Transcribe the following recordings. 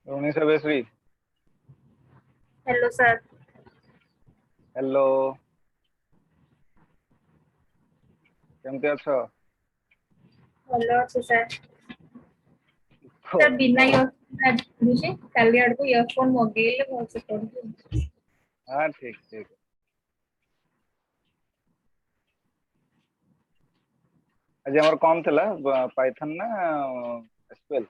रोनी Sarveshwari. Hello sir. Hello, केमती अछ? ଭଲ ଅଛି ସାର୍। हो, ସାର୍ ବିନା ଇୟରଫୋନ୍ ପଢୁଛି, କାଲି ଆଡକୁ ଇୟରଫୋନ୍ ମଗେଇଲେ ଭଲସେ ପଢୁଛି। हाँ ठीक ठीक। आज हमर कौन थिला पाइथन ना एसक्यूएल?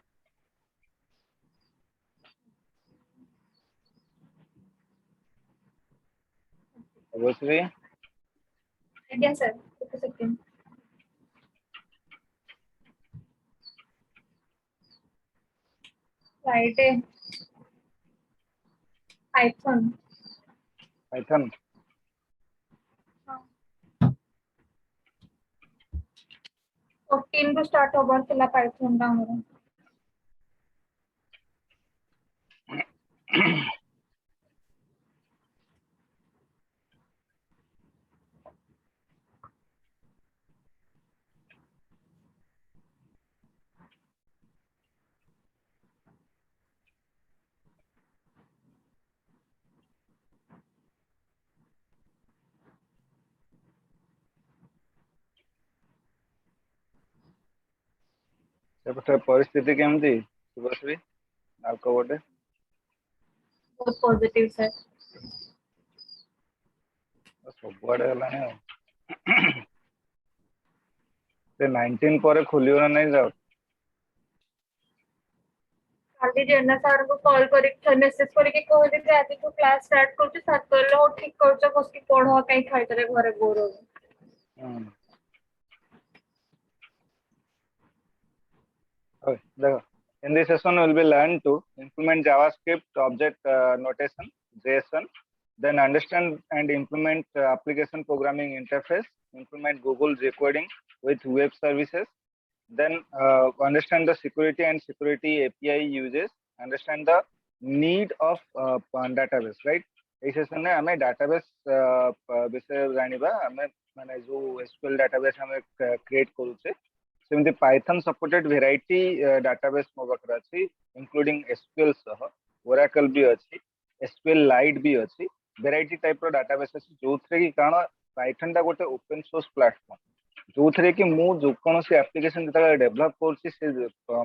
सर्वेश्वरी ଆଜ୍ଞା ସାର୍, ଗୋଟେ ସେକେଣ୍ଡ। Friday Python. पाइथन 14 ରୁ ଷ୍ଟାର୍ଟ ହବାର ଥିଲା ପାଇଥନ ଟା ଆମର। सेपटे परिस्थिति केमती सर्वेश्वरी आपको बोटे? बहुत पॉजिटिव सर। सब आड़े गलानी से 19 पर खोलियो ना नहीं जाओ? काली जेना सर को कॉल करी मेसेज करके कहले जे आज को क्लास स्टार्ट करछु, सर कहले हो ठीक करछ, बसकी पढ़ो कहीं खाइतरे घरे बोर हो। Okay, देखो, in this session we will be learn to implement JavaScript object notation JSON, then understand and implement application programming interface, implement Google decoding with web services, then understand the security and security API uses, understand the need of database, right? इस session में हमें database विषय जानिबा, हमें माने जो SQL database हमें create करूचे सेमती पाइथन सपोर्टेड वेराइटी डाटाबेस मो पाखरे अछि, इंक्लूडिंग एसक्यूएल सह ओरेकल भी अछि, एसक्यूएल लाइट भी अछि, वेराइटी टाइप रो डाटाबेस अछि जो थरे कि कारण पाइथन टा गोटे ओपन सोर्स प्लेटफॉर्म जो थरे कि मु जो कोनोसी एप्लीकेशन जता डेवलप करछि से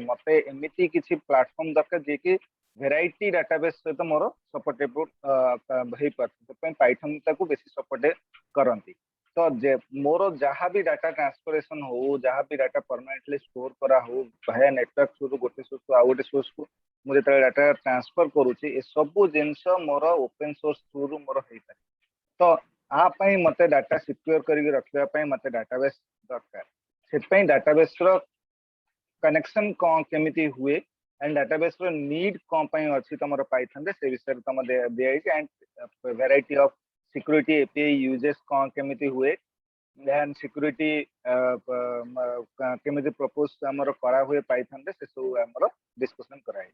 मते एमिति किछि प्लेटफॉर्म दरकार जे कि वेराइटी डाटाबेस सहित मोर सपोर्टेबल हेइ पार्छ, तो पाइथन ताको बेसी सपोर्ट करंती। तो जे मोर जहाँ भी डाटा ट्रांसफरेशन हो, जहाँ भी डाटा परमानेंटली स्टोर करा हो भाया नेटवर्क थ्रू गोटे सोर्स को आ गोटे सोर्स को मुझे डाटा ट्रांसफर करूची, ए सब जिनस मोर ओपन सोर्स थ्रू रु मोर हेइ पारे। तो आ पई मते डाटा सिक्योर करके रखिया पई मते डाटाबेस दरकार। से पई डाटाबेस रो कनेक्शन कोन केमिति हुए एंड डाटाबेस रो नीड कोन पई अछि तमरो पाइथन रे से विषय तम दे and variety of security API uses कोन केमिति हुए एंड सिक्योरिटी केमिति प्रपोज हमर करा हुए पाइथन रे से सब हमर डिस्कशन कराई।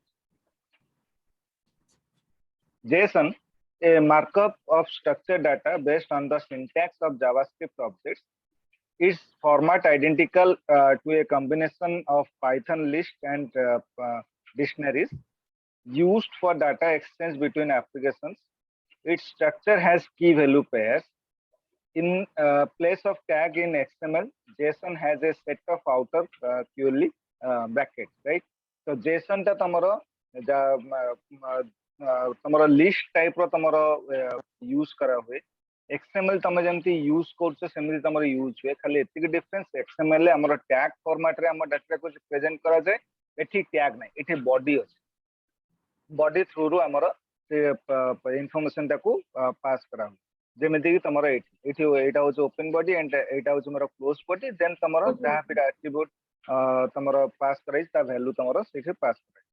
JSON, a markup of structured data based on the syntax of JavaScript objects, is format identical to a combination of Python list and dictionaries used for data exchange between applications. Its structure has key value pairs. In place of tag in XML, JSON has a set of outer curly brackets, right? So JSON ta tamaro तमरो list type रो तमरो use करा हुए, XML तम जमती use करछो सेमती तमरो use हुए, खाली एतिक डिफरेंस एक्सएमएल ले हमरो टैग फॉर्मेट रे हम डाटा को प्रेजेंट करा जाए, एठी टैग नै, एठी बॉडी अछि, बॉडी थ्रू रु हमरो से इंफॉर्मेशन ताको पास करा हुए, जेमिति कि तमरो एठी एटा होछ ओपन बॉडी एंड एटा होछ हमरो क्लोज बॉडी, देन तमरो जहां भी एट्रिब्यूट तमरो पास कराई ता वैल्यू तमरो सेठी पास कराई।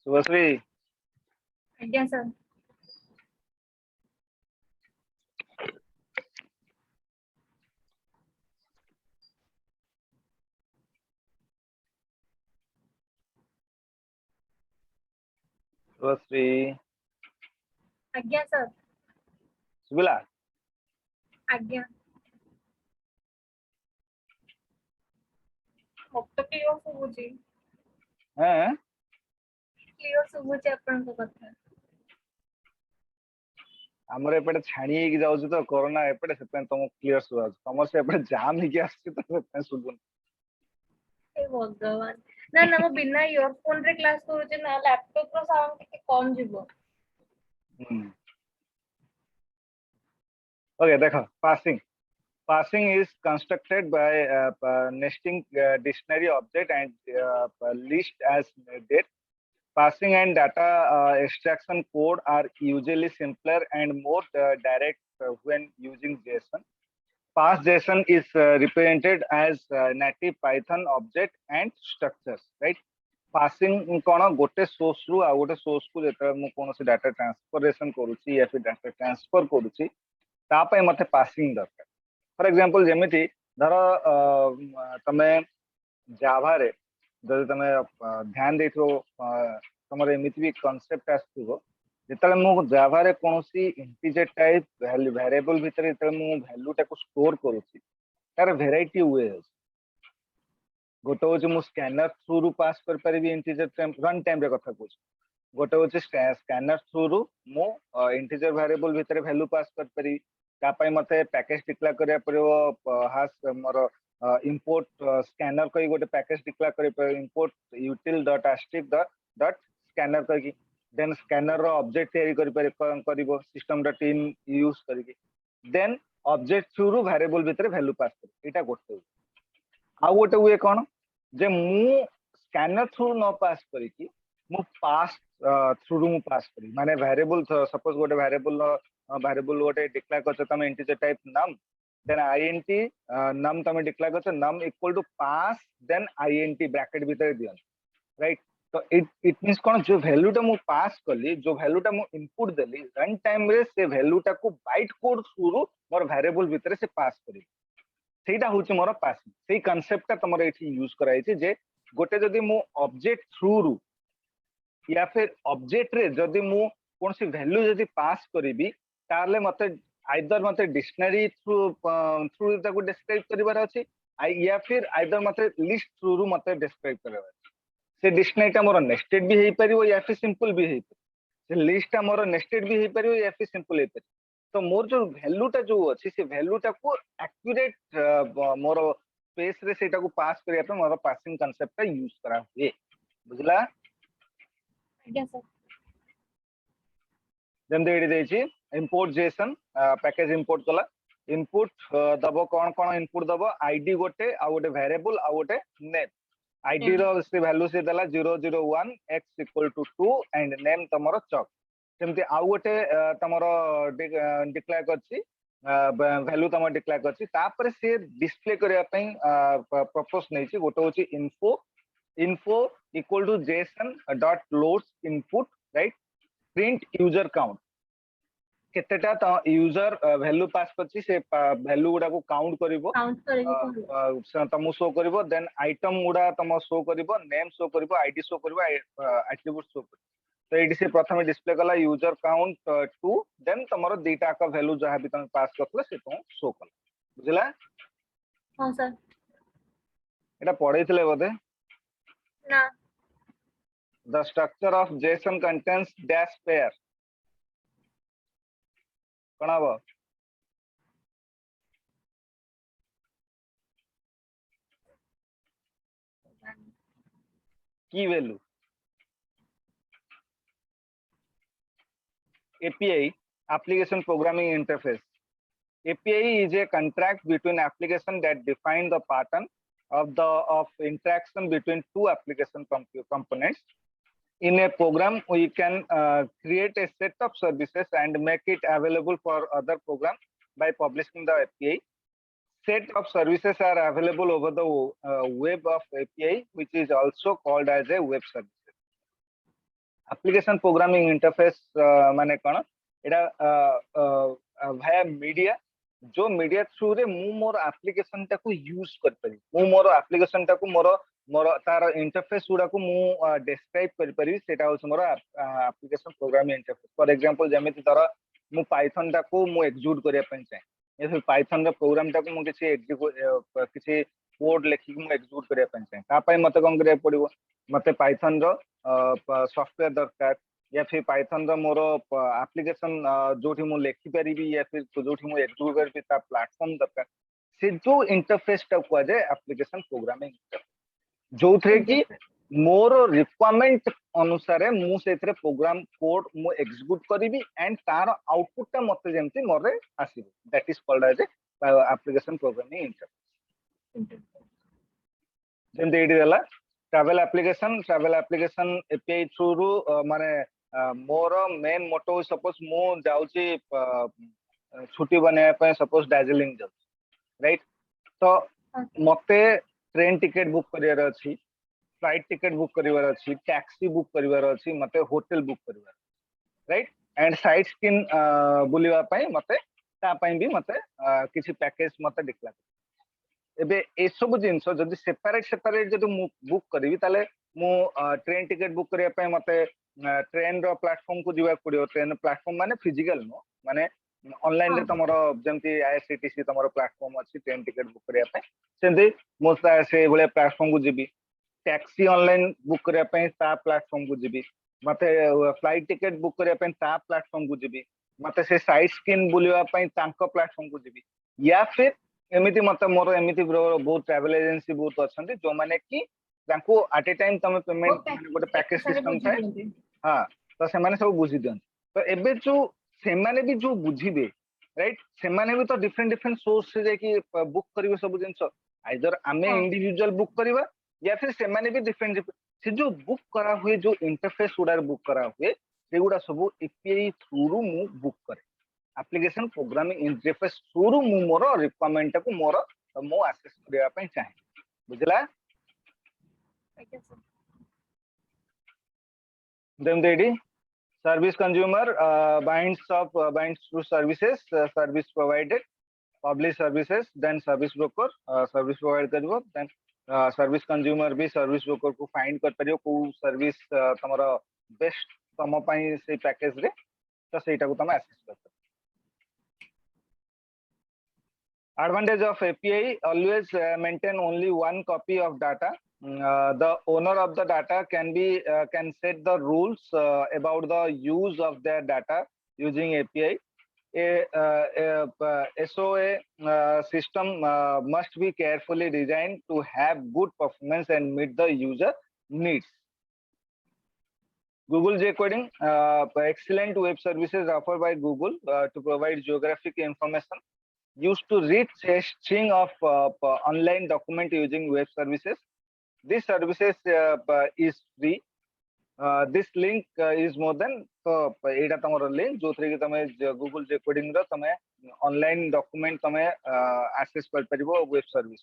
शुभश्री आज्ञा सर। शुभश्री आज्ञा सर सुबिला आज्ञा मत क्लियर सुबुची हाँ क्लियर सुबुची आपन को कथा आमर एपटे छाणी ହେଇକି ଯାଉଛି ତ कोरोना एपटे से तुम क्लियर सुबा तुम से एपटे जाम ହେଇକି आसी तो से सुबुन ए भगवान ना ना मो बिना इयरफोन रे क्लास करूची ना लैपटॉप रो साउंड के कम जीवो ओके देखो passing passing is constructed by nesting dictionary object and list as needed. Passing and data extraction code are usually simpler and more direct when using JSON. Pass JSON is represented as native Python object and structures, right? Passing कौन गोटे source रु आ गोटे source को जेते मु कोनोसी data ट्रांसफरेशन करूची या फिर डाटा ट्रांसफर करूची ता पय मते पासिंग दरकार फॉर एग्जांपल जेमिति धर तमे जावा रे जदि तमे ध्यान देथो तमरे एमिति भी कांसेप्ट आसथिबो जेतले मु जावा रे कोनोसी इंटीजर टाइप वैल्यू वेरिएबल भितर जेतले मु वैल्यू टाको स्टोर करूची तार वेराइटी हुए गोटे होची मु स्कैनर थ्रू रु पास कर परिबी इंटीजर टाइम रन टाइम रे कथा कहूची गोटे होची स्कैनर थ्रू रु मु इंटीजर वेरिएबल भितर वैल्यू पास कर परि तापाई मते पैकेज डिक्लेयर करिया परबो हास मोर इंपोर्ट स्कैनर कई गोटे पैकेज डिक्लेयर करि पर इंपोर्ट util.astic.scanner कहि देन स्कैनर रो ऑब्जेक्ट तयारी करिबो system.in यूज करिके देन ऑब्जेक्ट थ्रू रु वेरिएबल भितर वैल्यू पास कर एटा गोटे आ गोटे हुए कोन जे मु स्कैनर थ्रू न पास करिकी मु पास थ्रू रु मु पास करी माने वेरिएबल सपोज गोटे वेरिएबल गोटे डिक्लेयर करछ तमे integer type num then int num तमे डिक्लेयर करछ num इक्वल टू पास देन int ब्रैकेट भीतर दियन राइट तो इट मींस कोन जो वैल्यू टा मु पास कली जो वैल्यू टा मु इनपुट देली रन टाइम रे से वैल्यू टा को बाइट कोड थ्रू रु मोर वेरिएबल भीतर से पास करी सेटा होची मोर पासिंग सेही कांसेप्ट ता तमरे एठी यूज कराई छै जे गोटे जदी मु ऑब्जेक्ट थ्रू रु या फिर ऑब्जेक्ट रे जदी मु कोनसी वैल्यू जदी पास करिबी तारले मते आइदर मते डिक्शनरी थ्रू ताको डिस्क्राइब करिवार अछि या फिर आइदर मते लिस्ट थ्रू रु मते डिस्क्राइब करिवार अछि से डिक्शनरी ता मोर नेस्टेड भी हेई परिबो या फिर सिंपल भी हेई परिबो से लिस्ट ता मोर नेस्टेड भी हेई परिबो या फिर सिंपल हेई परिबो तो मोर जो वैल्यू ता जो अछि से वैल्यू ता को एक्यूरेट मोर स्पेस रे सेटा को पास करिया पे मोर पासिंग कांसेप्ट ता यूज करा हुए बुझला आज्ञा सर जेमते एडी देछि इंपोर्ट जेसन पैकेज इंपोर्ट कला इनपुट दबो कोन कोन इनपुट दबो आईडी गोटे आ गोटे वेरिएबल आ गोटे नेम आईडी रो से वैल्यू से दला 001 x equal to 2 and name तमरो चक सेमते आ गोटे तमरो डिक्लेयर करछि वैल्यू तमरो डिक्लेयर करछि तापर से डिस्प्ले करिया पई प्रपोज नै छि गोटे होछि info equal to JSON dot loads input right print user count केतेटा त यूजर वैल्यू पास करछि से वैल्यू गुडा को काउंट करिवो तमु शो करिवो देन आइटम गुडा तम शो करिवो नेम शो करिवो आईडी शो करिवो एट्रिब्यूट शो करिवो तो एडी से प्रथमे डिस्प्ले कला यूजर काउंट 2 देन तमरो डेटा का वैल्यू जहा भी तम पास करथले से तो शो कला बुझला हां सर एटा पढैतले बदे ना the structure of JSON contains dash pair कौन हबो की value API application programming interface API is a contract between application that define the pattern of interaction between two application components in a program we can create a set of services and make it available for other program by publishing the API set of services are available over the web of API which is also called as a web services application programming interface माने कोन एडा via media जो media through रे मु more application टाको use कर परि मु more application टाको मोर मोर तार इंटरफेस गुड़ा को मु डिस्क्राइब कर परिबी सेटा होछ मोर application programming interface for example जेमिति धर मु पाइथन टा को मु एक्सिक्यूट करिया पय चाहे या फिर पाइथन रो प्रोग्राम टा को मु किछि कोड लेखि मु एक्सिक्यूट करिया पय चाहे ता पय मते कोन करिया पड़िबो मते पाइथन रो सॉफ्टवेयर दरकार या फिर पाइथन रो मोर एप्लिकेशन जोठी मु लेखि परिबी या फिर जोठी मु एक्सिक्यूट करबी ता प्लेटफॉर्म दरकार से जो इंटरफेस टा को जाय एप्लिकेशन प्रोग्रामिंग जो थे कि मोर रिक्वायरमेंट अनुसार मु सेथरे प्रोग्राम कोड मु एक्सिक्यूट करिवि एंड तार आउटपुट ता मते जेमति मोरे आसीबो that is called as application programming interface जेमति एडी देला ट्रैवल एप्लिकेशन एपीआई थ्रू रु माने मोर मेन मोटो सपोज मु जाउची छुट्टी बने पे सपोज दार्जिलिंग जाउ राइट तो मते ट्रेन टिकेट बुक करिवार अछि फ्लाइट टिकेट बुक करिवार अछि टैक्सी बुक करिवार अछि मते होटल बुक करिवार राइट एंड साइट स्किन बुलिवा पई मते ता पई भी मते किछि पैकेज मते दिखला एबे ए सब जिंस जदि सेपरेट जदि मु बुक करिवि ताले मु ट्रेन टिकेट बुक करिया पई मते ट्रेन रो प्लेटफॉर्म को दिवा पड़ियो ट्रेन प्लेटफॉर्म माने फिजिकल नो माने ऑनलाइन रे तमरो जेमति आईआरसीटीसी तमरो प्लेटफॉर्म अछि ट्रेन टिकेट बुक करिया पई सेंदि मो से बळे प्लेटफॉर्म को जिबी टैक्सी ऑनलाइन बुक करिया पई ता प्लेटफॉर्म को जिबी मते फ्लाइट टिकेट बुक करिया पई ता प्लेटफॉर्म को जिबी मते से साइट स्किन बुलिवा पई तांको प्लेटफॉर्म को जिबी या फिर एमिति मते मोर एमिति बहुत ट्रैवल एजेंसी बहुत अछंती जो माने कि तांको एट ए टाइम तमे पेमेंट गोटे पैकेज सिस्टम थाए हां तो से माने सब बुझी दियन तो एबे जो से माने भी जो बुझिबे राइट से माने भी तो डिफरेंट सोर्स से जे कि बुक करिवे सब जिंस आइदर आमे इंडिविजुअल बुक करिवा या फिर से माने भी डिफरेंट से जो बुक करा हुए जो इंटरफेस उडार बुक करा हुए से गुडा सब एपीआई थ्रू रु मु बुक करे एप्लिकेशन प्रोग्रामिंग इंटरफेस थ्रू रु मु मोर रिक्वायरमेंट को मोर मो एक्सेस करिया पई चाहे बुझला them देडी service consumer binds to services service provided publish services then service broker service provide karibo then service consumer भी service broker को find कर परियो को service तमरो best तम पई से पैकेज रे तो सेटा को तम एक्सेस कर advantage of API always maintain only one copy of data the owner of the data can set the rules about the use of their data using API a SOA system must be carefully designed to have good performance and meet the user needs. Google J-coding, excellent web services offered by Google to provide geographic information used to read a string of online document using web services. This services is free. This link is more than Etah तमरो link जो three कि तमे Google J-coding रो तमे online document तमे access कर परिबो web service.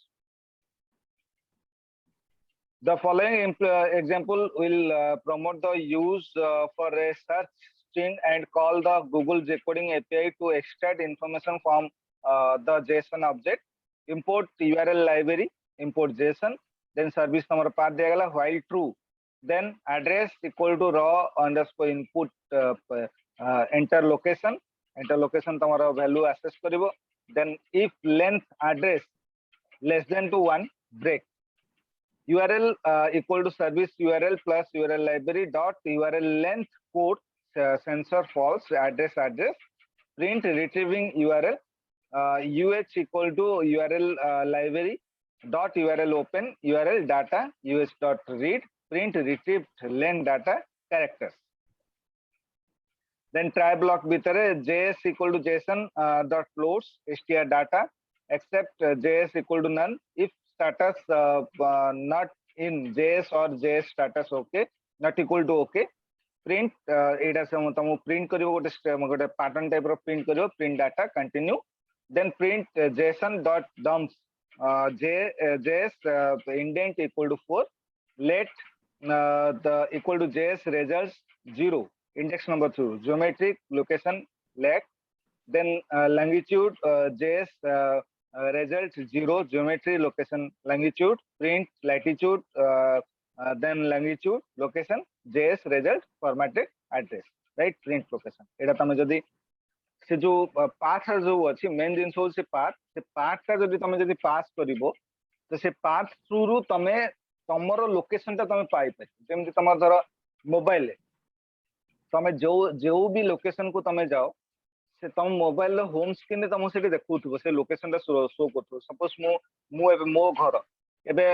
The following example will promote the use for a search string and call the Google J-coding API to extract information from the JSON object. Import URL library, import JSON, then service तमरो path दिया गला while true. Then address equal to raw underscore input enter location तमरो value access करिवो. Then if length address less than to 1 break. URL equal to service URL plus URL library dot URL length code sensor false address print retrieving URL UH equal to URL library dot URL open URL data UH dot read print retrieved len data characters. Then try block bhitere JS equal to JSON dot floats str data except JS equal to none if status not in JS or JS status okay not equal to okay print एटा से तमो print करिवो गोटे pattern type row print करिवो print data continue then print json dot dumps js indent equal to 4 let the equal to js results 0 index number 2 geometric location let then longitude js result 0 geometry location longitude print latitude then longitude location js result formatted address right print location एटा तमे जदी से जो path जो अछि main दिन से path का जदी तमे जदी पास करिवो तो से पाथ थ्रू रु तमे तमरो लोकेशन ता तमे पाई पे जेमति तमर धर मोबाइल तमे जो जो भी लोकेशन को तमे जाओ से तुम मोबाइल होम स्क्रीन तुम से देखुव से लोकेशन शो कर सपोज मो घर एबे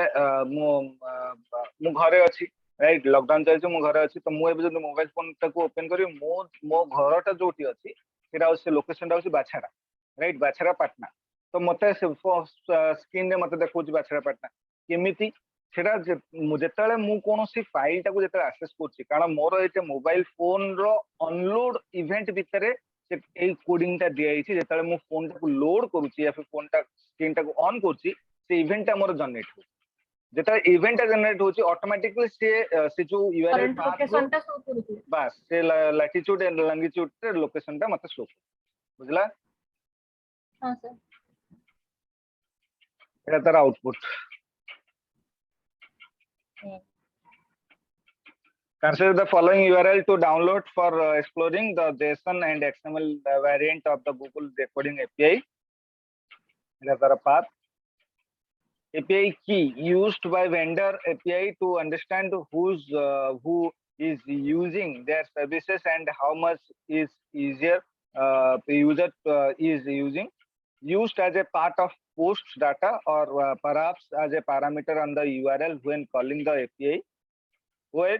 मु घरे अच्छी राइट लॉकडाउन चलছে मु घरे अच्छी तो मुझे जो मोबाइल फोन टाको ओपन करी मो घरटा जोटी अच्छी सेटा से लोकेशन टा बाछाड़ा राइट बाछाड़ा पाटना तो मते स्क्रीन रे मते देखो बाछाड़ा पाटना केमिति सेटा जेतेले मु कोनोसी फाइल टाको जेतेले एक्सेस करछि कारण मोर एते मोबाइल फोन रो अनलोड इवेंट भितरे এই কোডিংটা দিয়া হইছি যেতলে মু ফোনটাକୁ লোড କରୁଛି या फिर ফোনটা স্ক্রিনটাକୁ অন କରୁଛି ସେ ইভেন্টটা ମୋର জেনারেট হଉଛି যেতলে ইভেন্টটা জেনারেট হଉଛି অটোমেটিক্যালি সে जो यूआरएल करंट लोकेशनटा शो करूची বাস সে ল্যাটিट्यूड এন্ড লংগিट्यूड তে লোকেশনটা মতে শো বুঝলা हां सर এটা তার output Consider the following URL to download for exploring the JSON and XML variant of the Google Decoding API. Another path. API key used by vendor API to understand who is using their services and how much is easier the user is using. Used as a part of post data or perhaps as a parameter on the URL when calling the API. Where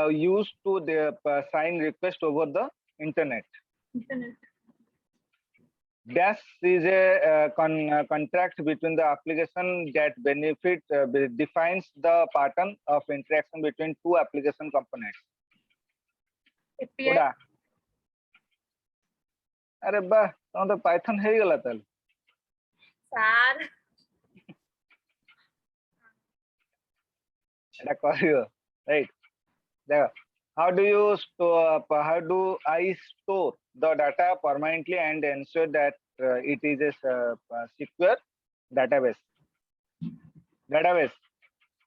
used to sign request over the internet. Dash is a contract between the application that defines the pattern of interaction between two application components. API अरे बा तो Python हे गला तल sir एटा करियो right how do I store the data permanently and ensure that it is a secure database? Database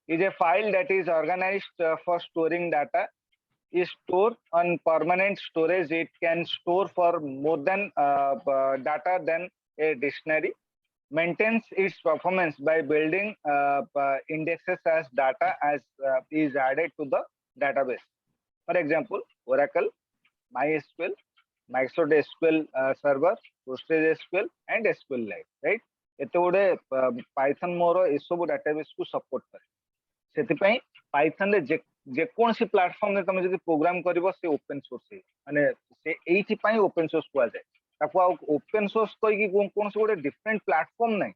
is a file that is organized for storing data. Is stored on permanent storage. It can store for more than data than a dictionary. Maintains its performance by building indexes as data as is added to the database. For example, Oracle, MySQL, Microsoft SQL Server, PostgreSQL, and SQLite, right? एते गोटे Python मोर ए सब database को support करे सेति Python रे जे कोनसी platform रे तमे जदी प्रोग्राम करबो से ओपन सोर्स है माने से एथि पई ओपन सोर्स को जाय ताको ओपन सोर्स कहि कि कोनसी गोटे डिफरेंट प्लेटफॉर्म नै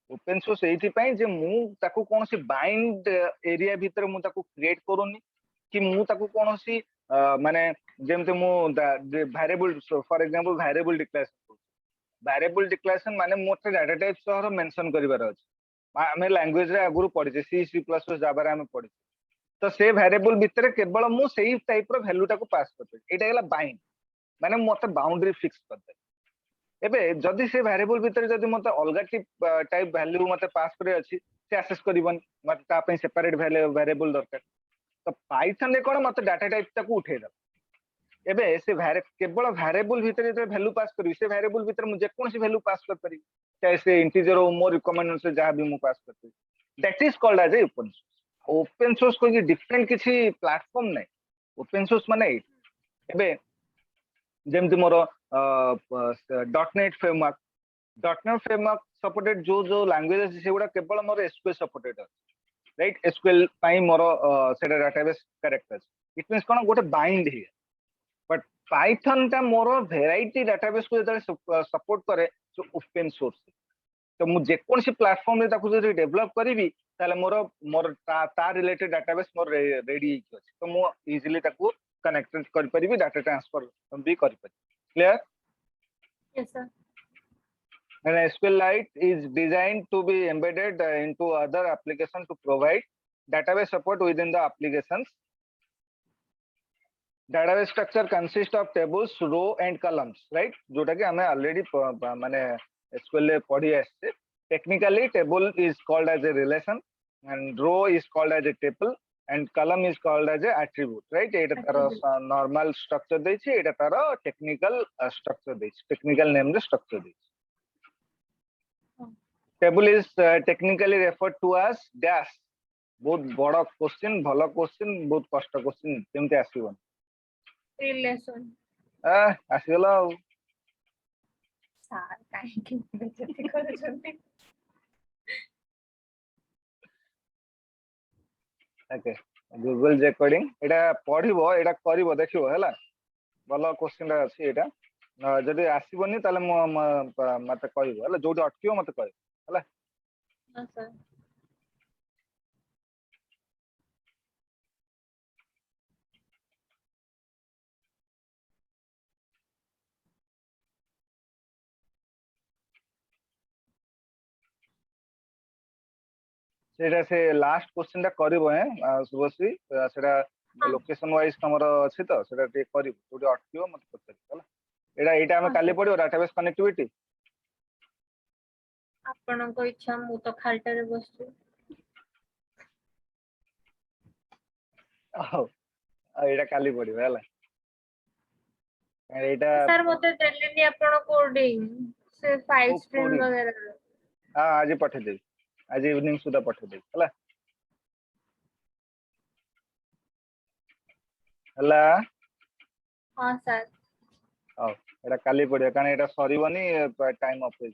ओपन सोर्स एथि पई जे मु ताको कोनसी बाइंड एरिया भीतर मु ताको क्रिएट करूनी कि मु ताको कोनसी माने जेमते मु variable for example variable declaration माने मोटे डाटा टाइप सह मेंशन करिवार अछि हमें लैंग्वेज रे आगुरु पढिছে C++ जावा रे हमें पढिছে तो से वेरिएबल भीतर केवल मु सेही टाइप रो वैल्यू टाको पास करते एटा गेला बाइंड माने मोटे बाउंड्री फिक्स करते एबे जदि से वेरिएबल भीतर जदि मते अलगा टाइप वैल्यू मते पास करे अछि से एक्सेस करिवन मते ता पई सेपरेट वेरिएबल दरकार तो पाइथन रे कोन मते डाटा टाइप ताको उठे दब एबे से केवल वेरिएबल भीतर जे वैल्यू पास करी से वेरिएबल भीतर मु जे कोनसी वैल्यू पास कर पारी चाहे से इंटीजर हो मोर रिकमेंड से जहां भी मु पास करते that is called as open source कोई डिफरेंट किसी प्लेटफॉर्म नै ओपन सोर्स माने एबे जेमति मोर .NET फ्रेमवर्क सपोर्टेड जो लैंग्वेज अछि सेगुडा केवल मोर एसक्यूएल सपोर्टेड अछि राइट एसक्यूएल पाई मोर सेटा डाटाबेस करेक्ट अछि इट मींस कोन गोटे बाइंड हियर बट पाइथन ता मोर वेराइटी डाटाबेस को जदि सपोर्ट करे जो ओपन सोर्स तो मु जे कोनसी प्लेटफॉर्म रे ताकू जदि डेवलप करिवि ताले मोर ता रिलेटेड डाटाबेस मोर रेडी अछि तो मु इजीली ताकू कनेक्ट कर परिबि डाटा ट्रांसफर भी कर परिबि clear yes sir And SQLite is designed to be embedded into other applications to provide database support within the applications. Database structure consists of tables, row and columns, right? जोटा कि हमें already माने SQL ले पढ़ी आछे technically table is called as a relation and row is called as a tuple and column is called as a attribute, right? Eta taro normal structure dechi, eta taro technical structure dechi, technical name the structure dechi. Table is technically referred to as dash. बहुत बड़ा question, भला question, बहुत कष्ट question केमते आसीबन relation आसीगला सार काहे कि बेइज्जती करछन्ती okay Google recording एटा पढिबो एटा करिवो देखिबो हैला भला क्वेश्चन अछि एटा जदि आसीबनी ताले मते कहिबो हैला जोडी अटकियो मते कहिबो हैला हां सर सेटा से लास्ट क्वेश्चन टा करिवो है शुभश्री सेटा लोकेशन वाइज तमरो अछि तो सेटा टे करिवो जोडी अटकियो मते पछारी हैला एटा हमें काली पडियो डाटाबेस कनेक्टिविटी आपनको इच्छा मु तो खालटारे बसछु एटा काली पडियो हैला एटा सर मते देलेनी आपण कोडिंग से फाइल स्ट्रीम coding। वगैरह हां आज पठे दे आज इवनिंग सुधा पठे दे हैला हैला हां सर एटा काली पडियो कारण एटा सरीबनी टाइम अफ हो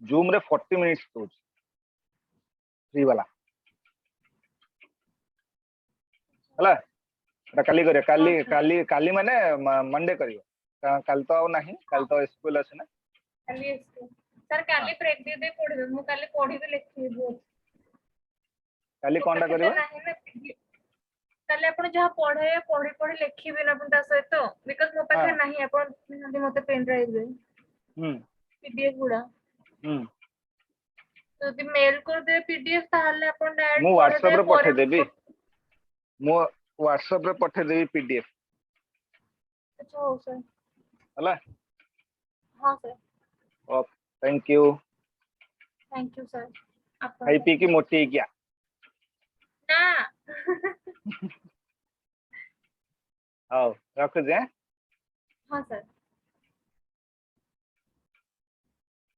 जूम रे 40 मिनिट्स तो फ्री वाला हैला एटा काली करियो काली काली काली माने मंडे करियो काल तो आ नहीं काल तो स्कूल अछि ना काली सर काली प्रेक्टिस दे पढिबे मु काली पढिबे लिखिबे बहुत काली कोनटा करियो काली आपण जहा पढे पढी पढी लिखिबे ना अपन ता सहित बिकॉज़ मो पाखे नहीं आपण नदी मते पेन ड्राइव दे पीडीएफ गुडा तो दि मेल कर दे पीडीएफ ताहले आपण डायरेक्ट मु व्हाट्सएप रे पठे देबी मु व्हाट्सएप रे पठे देबी पीडीएफ अच्छा हो सर हला हां sir okay thank you sir आप खाई पी की मोटी क्या ना आओ रख दे हां सर